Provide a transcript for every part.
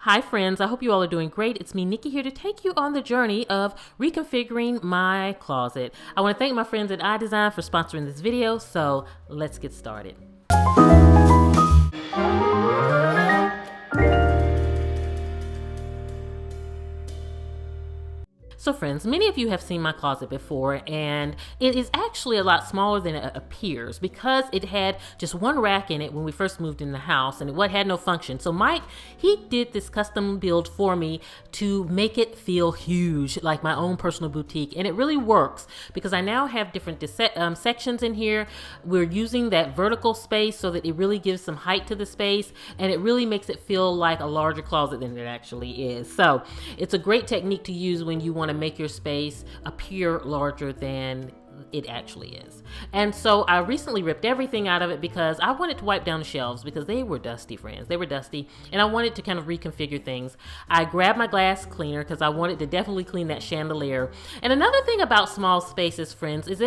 Hi friends, I hope you all are doing great. It's me, Nikki, here to take you on the journey of reconfiguring my closet. I want to thank my friends at iDesign for sponsoring this video, so let's get started. So friends, many of you have seen my closet before, and it is actually a lot smaller than it appears because it had just one rack in it when we first moved in the house, and it had no function. So Mike, he did this custom build for me to make it feel huge, like my own personal boutique, and it really works because I now have different sections in here. We're using that vertical space so that it really gives some height to the space, and it really makes it feel like a larger closet than it actually is. So it's a great technique to use when you want to make your space appear larger than it actually is. And so I recently ripped everything out of it because I wanted to wipe down the shelves because they were dusty, friends. They were dusty, and I wanted to kind of reconfigure things. I grabbed my glass cleaner because I wanted to definitely clean that chandelier. And another thing about small spaces, friends, is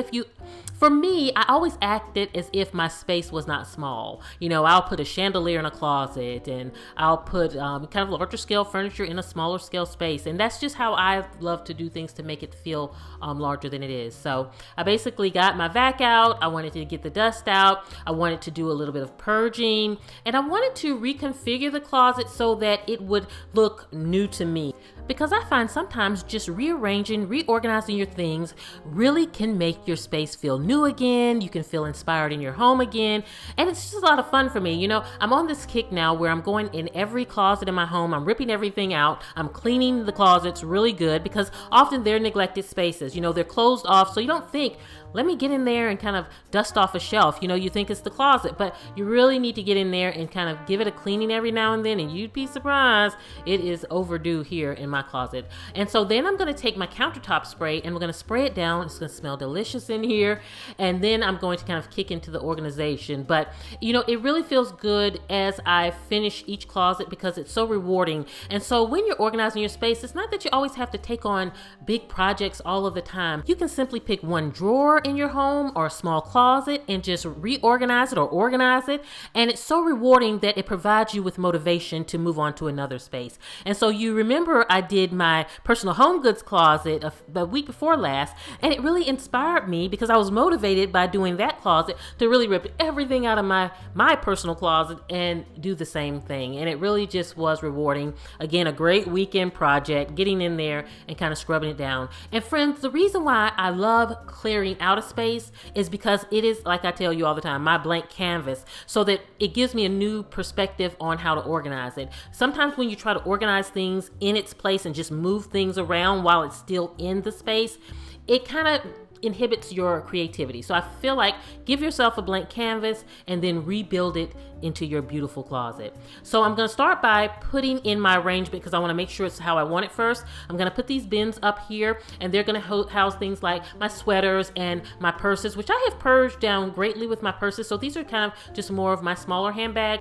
for me, I always acted as if my space was not small. You know, I'll put a chandelier in a closet, and I'll put kind of larger scale furniture in a smaller scale space. And that's just how I love to do things to make it feel larger than it is. So I basically got my vac out. I wanted to get the dust out. I wanted to do a little bit of purging, and I wanted to reconfigure the closet so that it would look new to me. Because I find sometimes just reorganizing your things really can make your space feel new again. You can feel inspired in your home again. And it's just a lot of fun for me. You know, I'm on this kick now where I'm going in every closet in my home. I'm ripping everything out. I'm cleaning the closets really good because often they're neglected spaces. You know, they're closed off. So you don't think, let me get in there and kind of dust off a shelf. You know, you think it's the closet, but you really need to get in there and kind of give it a cleaning every now and then, and you'd be surprised. It is overdue here in my closet. And so then I'm going to take my countertop spray and we're going to spray it down. It's going to smell delicious in here. And then I'm going to kind of kick into the organization. But, you know, it really feels good as I finish each closet because it's so rewarding. And so when you're organizing your space, it's not that you always have to take on big projects all of the time. You can simply pick one drawer in your home or a small closet and just reorganize it or organize it. And it's so rewarding that it provides you with motivation to move on to another space. And so you remember I did my personal home goods closet the week before last, and it really inspired me because I was motivated by doing that closet to really rip everything out of my personal closet and do the same thing. And it really just was rewarding. Again, a great weekend project, getting in there and kind of scrubbing it down. And friends, the reason why I love clearing out a space is because it is, like I tell you all the time, my blank canvas, so that it gives me a new perspective on how to organize it. Sometimes when you try to organize things in its place and just move things around while it's still in the space, it kind of inhibits your creativity. So I feel like give yourself a blank canvas and then rebuild it into your beautiful closet. So I'm going to start by putting in my arrangement because I want to make sure it's how I want it first. I'm going to put these bins up here, and they're going to house things like my sweaters and my purses, which I have purged down greatly with my purses. So these are kind of just more of my smaller handbag.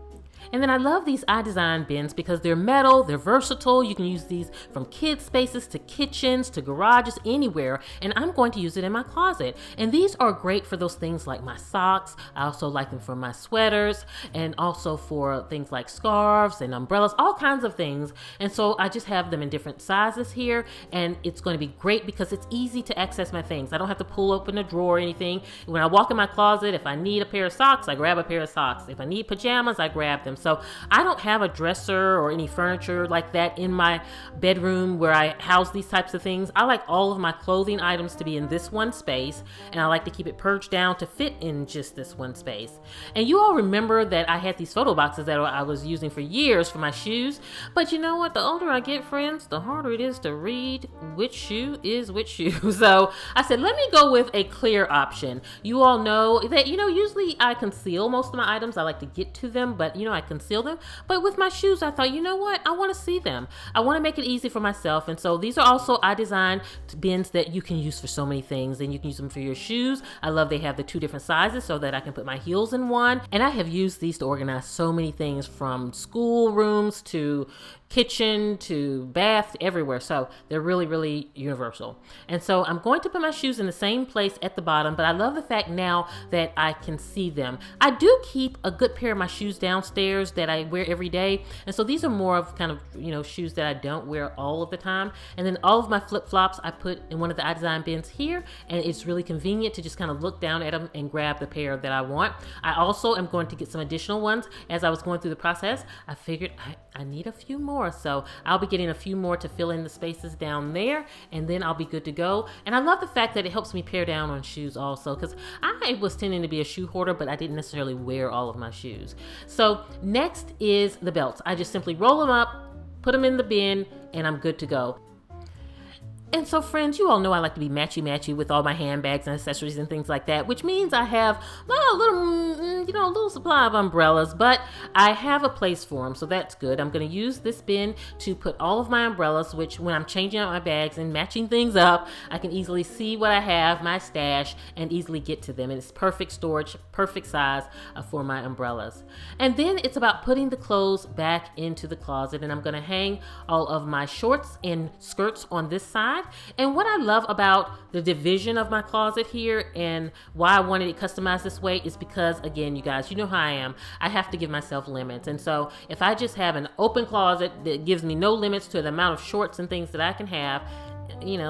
And then I love these iDesign bins because they're metal, they're versatile. You can use these from kids' spaces to kitchens to garages, anywhere. And I'm going to use it in my closet. And these are great for those things like my socks. I also like them for my sweaters, and also for things like scarves and umbrellas, all kinds of things. And so I just have them in different sizes here, and it's going to be great because it's easy to access my things. I don't have to pull open a drawer or anything. When I walk in my closet, if I need a pair of socks, I grab a pair of socks. If I need pajamas, I grab them. So I don't have a dresser or any furniture like that in my bedroom where I house these types of things. I like all of my clothing items to be in this one space, and I like to keep it purged down to fit in just this one space. And you all remember that I had these photo boxes that I was using for years for my shoes. But you know what? The older I get, friends, the harder it is to read which shoe is which shoe. So I said, let me go with a clear option. You all know that, you know, usually I conceal most of my items. I like to get to them, but you know, I conceal them. But with my shoes, I thought, you know what? I want to see them. I want to make it easy for myself. And so these are also iDesign bins that you can use for so many things. And you can use them for your shoes. I love they have the two different sizes so that I can put my heels in one. And I have used these to organize so many things, from school rooms to kitchen to bath, everywhere. So they're really, really universal. And so I'm going to put my shoes in the same place at the bottom, but I love the fact now that I can see them. I do keep a good pair of my shoes downstairs that I wear every day. And so these are more of kind of, shoes that I don't wear all of the time. And then all of my flip-flops I put in one of the iDesign bins here, and it's really convenient to just kind of look down at them and grab the pair that I want. I also am going to get some additional ones. As I was going through the process, I figured I need a few more. So I'll be getting a few more to fill in the spaces down there, and then I'll be good to go. And I love the fact that it helps me pare down on shoes also, because I was tending to be a shoe hoarder, but I didn't necessarily wear all of my shoes. So next is the belts. I just simply roll them up, put them in the bin, and I'm good to go. And so friends, you all know I like to be matchy-matchy with all my handbags and accessories and things like that, which means I have a little supply of umbrellas, but I have a place for them, so that's good. I'm going to use this bin to put all of my umbrellas, which when I'm changing out my bags and matching things up, I can easily see what I have, my stash, and easily get to them. And it's perfect storage, perfect size for my umbrellas. And then it's about putting the clothes back into the closet, and I'm going to hang all of my shorts and skirts on this side. And what I love about the division of my closet here and why I wanted it customized this way is because, again, you guys, you know how I am. I have to give myself limits. And so if I just have an open closet that gives me no limits to the amount of shorts and things that I can have,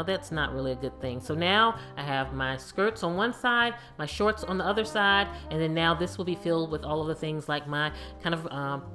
that's not really a good thing. So now I have my skirts on one side, my shorts on the other side, and then now this will be filled with all of the things like my kind of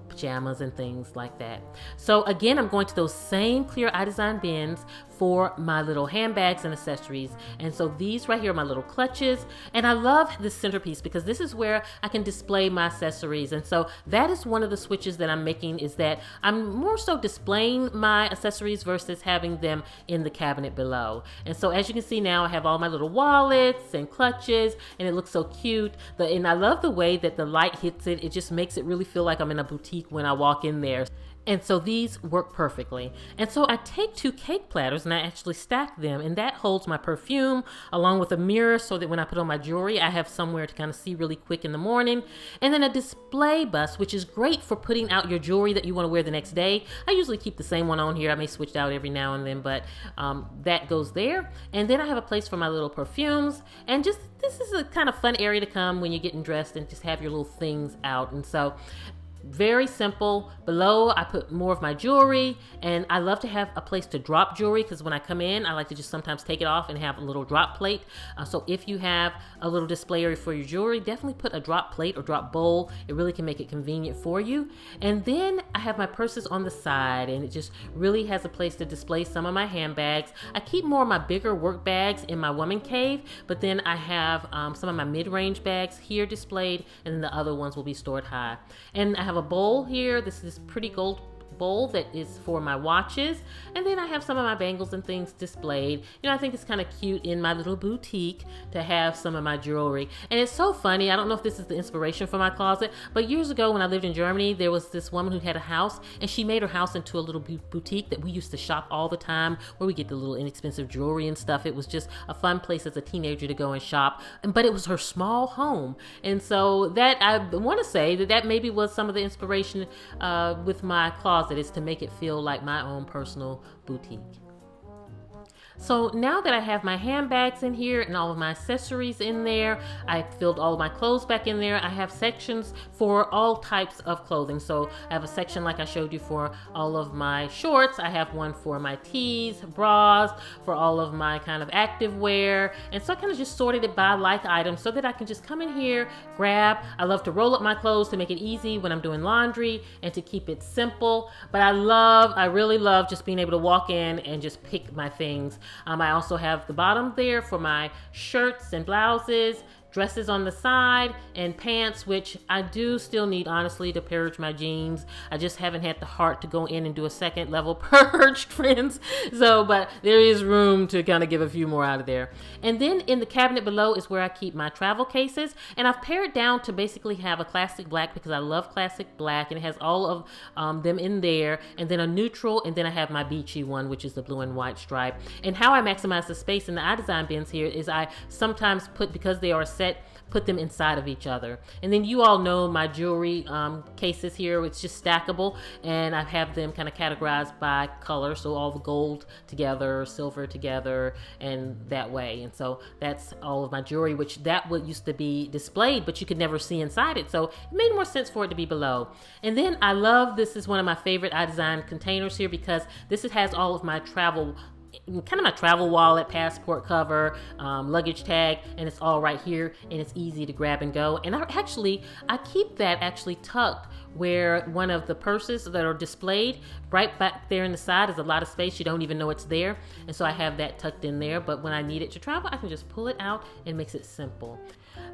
pajamas and things like that. So again, I'm going to those same clear iDesign bins for my little handbags and accessories. And so these right here are my little clutches. And I love this centerpiece because this is where I can display my accessories. And so that is one of the switches that I'm making, is that I'm more so displaying my accessories versus having them in the cabinet below. And so as you can see now, I have all my little wallets and clutches, and it looks so cute. And I love the way that the light hits it. It just makes it really feel like I'm in a boutique when I walk in there. And so these work perfectly. And so I take 2 cake platters and I actually stack them, and that holds my perfume along with a mirror so that when I put on my jewelry, I have somewhere to kind of see really quick in the morning. And then a display bust, which is great for putting out your jewelry that you want to wear the next day. I usually keep the same one on here. I may switch it out every now and then, but that goes there. And then I have a place for my little perfumes, and just this is a kind of fun area to come when you're getting dressed and just have your little things out. And so very simple. Below, I put more of my jewelry, and I love to have a place to drop jewelry because when I come in, I like to just sometimes take it off and have a little drop plate. So if you have a little display area for your jewelry, definitely put a drop plate or drop bowl. It really can make it convenient for you. And then I have my purses on the side, and it just really has a place to display some of my handbags. I keep more of my bigger work bags in my woman cave, but then I have some of my mid-range bags here displayed, and then the other ones will be stored high. And I have a bowl here. This is pretty gold bowl that is for my watches, and then I have some of my bangles and things displayed. I think it's kind of cute in my little boutique to have some of my jewelry. And it's so funny, I don't know if this is the inspiration for my closet, but years ago when I lived in Germany, there was this woman who had a house, and she made her house into a little boutique that we used to shop all the time, where we get the little inexpensive jewelry and stuff. It was just a fun place as a teenager to go and shop, but it was her small home. And so that, I want to say that maybe was some of the inspiration with my closet, is to make it feel like my own personal boutique. So now that I have my handbags in here and all of my accessories in there, I filled all of my clothes back in there. I have sections for all types of clothing. So I have a section like I showed you for all of my shorts. I have one for my tees, bras, for all of my kind of active wear. And so I kind of just sorted it by like items so that I can just come in here, grab. I love to roll up my clothes to make it easy when I'm doing laundry and to keep it simple. But I really love just being able to walk in and just pick my things. I also have the bottom there for my shirts and blouses, dresses on the side, and pants, which I do still need, honestly, to purge my jeans. I just haven't had the heart to go in and do a second level purge, friends. But there is room to kind of give a few more out of there. And then in the cabinet below is where I keep my travel cases. And I've pared down to basically have a classic black because I love classic black, and it has all of them in there. And then a neutral, and then I have my beachy one, which is the blue and white stripe. And how I maximize the space in the iDesign bins here is I sometimes put, because they are set put them inside of each other. And then you all know my jewelry cases here. It's just stackable, and I have them kind of categorized by color, so all the gold together, silver together, and that way. And so that's all of my jewelry, which that would used to be displayed, but you could never see inside it, so it made more sense for it to be below. And then I love, this is one of my favorite iDesign containers here, because this has all of my travel, kind of my travel wallet, passport cover, luggage tag, and it's all right here, and it's easy to grab and go. And I keep that actually tucked where one of the purses that are displayed right back there in the side is a lot of space. You don't even know it's there. And so I have that tucked in there, but when I need it to travel, I can just pull it out and it makes it simple.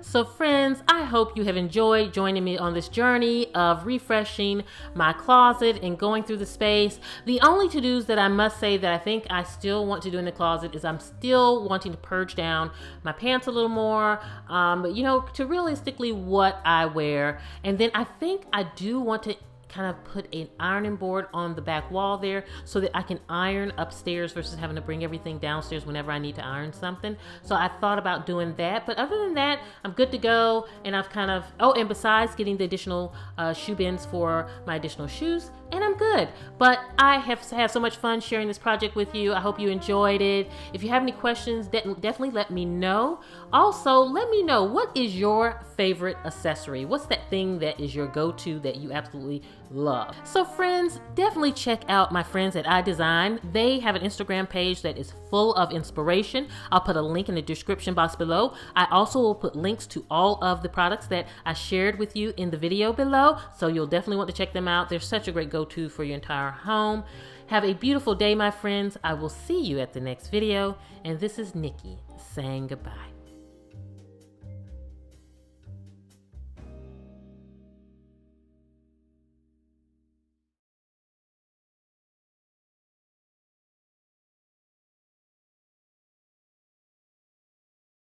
So friends, I hope you have enjoyed joining me on this journey of refreshing my closet and going through the space. The only to-dos that I must say that I think I still want to do in the closet is I'm still wanting to purge down my pants a little more, you know, to realistically what I wear. And then I think I do want to kind of put an ironing board on the back wall there so that I can iron upstairs versus having to bring everything downstairs whenever I need to iron something. So I thought about doing that, but other than that, I'm good to go. And I've kind of, oh, and besides getting the additional shoe bins for my additional shoes, and I'm good. But I have had so much fun sharing this project with you. I hope you enjoyed it. If you have any questions, definitely let me know. Also, let me know, what is your favorite accessory? What's that thing that is your go-to that you absolutely love? So friends, definitely check out my friends at iDesign. They have an Instagram page that is full of inspiration. I'll put a link in the description box below. I also will put links to all of the products that I shared with you in the video below, so you'll definitely want to check them out. They're such a great go-to for your entire home. Have a beautiful day, my friends. I will see you at the next video, and this is Nikki saying goodbye.